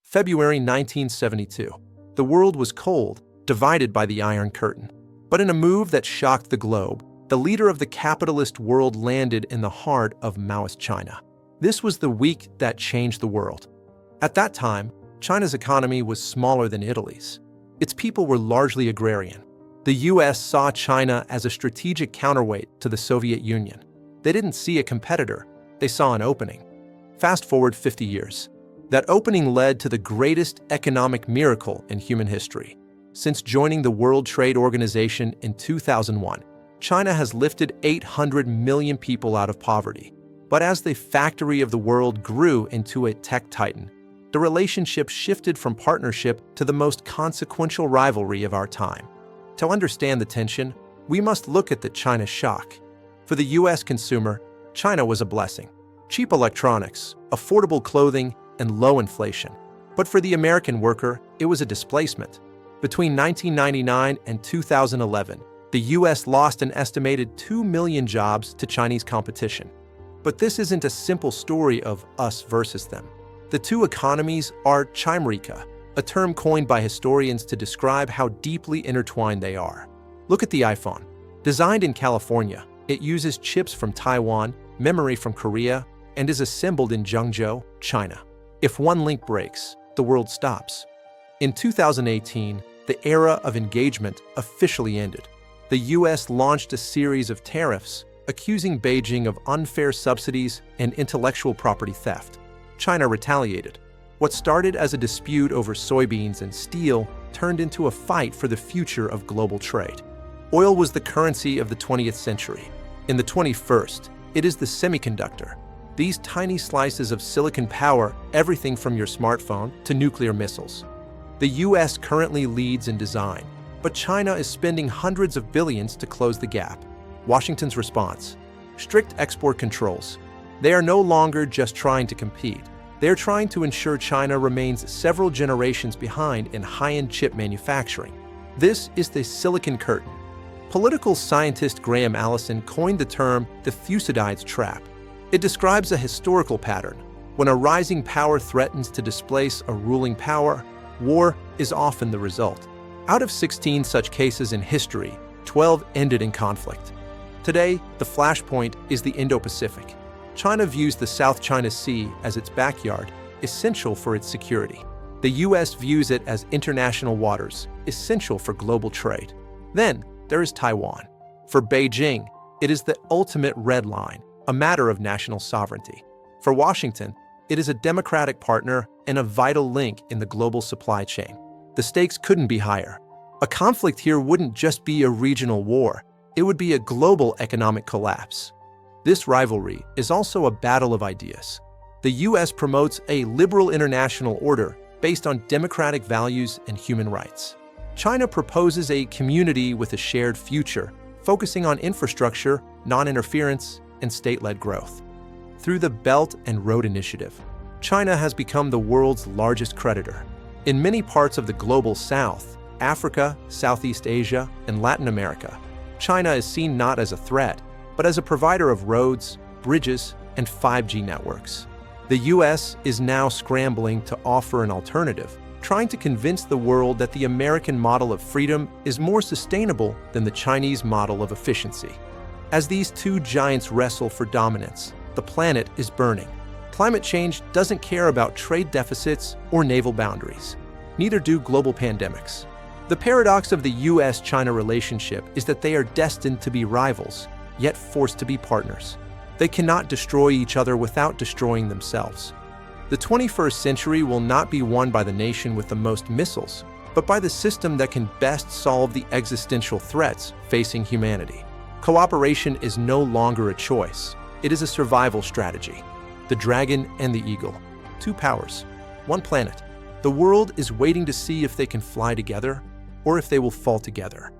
February 1972. The world was cold, divided by the Iron Curtain. But in a move that shocked the globe, the leader of the capitalist world landed in the heart of Maoist China. This was the week that changed the world. At that time, China's economy was smaller than Italy's. Its people were largely agrarian. The US saw China as a strategic counterweight to the Soviet Union. They didn't see a competitor, they saw an opening. Fast forward 50 years. That opening led to the greatest economic miracle in human history. Since joining the World Trade Organization in 2001, China has lifted 800 million people out of poverty. But as the factory of the world grew into a tech titan, the relationship shifted from partnership to the most consequential rivalry of our time. To understand the tension, we must look at the China shock. For the US consumer, China was a blessing. Cheap electronics, affordable clothing, and low inflation. But for the American worker, it was a displacement. Between 1999 and 2011, the US lost an estimated 2 million jobs to Chinese competition. But this isn't a simple story of us versus them. The two economies are Chimerica, a term coined by historians to describe how deeply intertwined they are. Look at the iPhone. Designed in California, it uses chips from Taiwan, memory from Korea, and is assembled in Zhengzhou, China. If one link breaks, the world stops. In 2018, the era of engagement officially ended. The US launched a series of tariffs, accusing Beijing of unfair subsidies and intellectual property theft. China retaliated. What started as a dispute over soybeans and steel turned into a fight for the future of global trade. Oil was the currency of the 20th century. In the 21st, it is the semiconductor. These tiny slices of silicon power everything from your smartphone to nuclear missiles. The US currently leads in design, but China is spending hundreds of billions to close the gap. Washington's response: strict export controls. They are no longer just trying to compete. They are trying to ensure China remains several generations behind in high-end chip manufacturing. This is the Silicon Curtain. Political scientist Graham Allison coined the term the Thucydides Trap. It describes a historical pattern. When a rising power threatens to displace a ruling power, war is often the result. Out of 16 such cases in history, 12 ended in conflict. Today, the flashpoint is the Indo-Pacific. China views the South China Sea as its backyard, essential for its security. The US views it as international waters, essential for global trade. Then, there is Taiwan. For Beijing, it is the ultimate red line, a matter of national sovereignty. For Washington, it is a democratic partner and a vital link in the global supply chain. The stakes couldn't be higher. A conflict here wouldn't just be a regional war, it would be a global economic collapse. This rivalry is also a battle of ideas. The US promotes a liberal international order based on democratic values and human rights. China proposes a community with a shared future, focusing on infrastructure, non-interference, and state-led growth. Through the Belt and Road Initiative, China has become the world's largest creditor. In many parts of the global South, Africa, Southeast Asia, and Latin America, China is seen not as a threat, but as a provider of roads, bridges, and 5G networks. The US is now scrambling to offer an alternative, trying to convince the world that the American model of freedom is more sustainable than the Chinese model of efficiency. As these two giants wrestle for dominance, the planet is burning. Climate change doesn't care about trade deficits or naval boundaries. Neither do global pandemics. The paradox of the US-China relationship is that they are destined to be rivals, yet forced to be partners. They cannot destroy each other without destroying themselves. The 21st century will not be won by the nation with the most missiles, but by the system that can best solve the existential threats facing humanity. Cooperation is no longer a choice. It is a survival strategy. The dragon and the eagle. Two powers, one planet. The world is waiting to see if they can fly together or if they will fall together.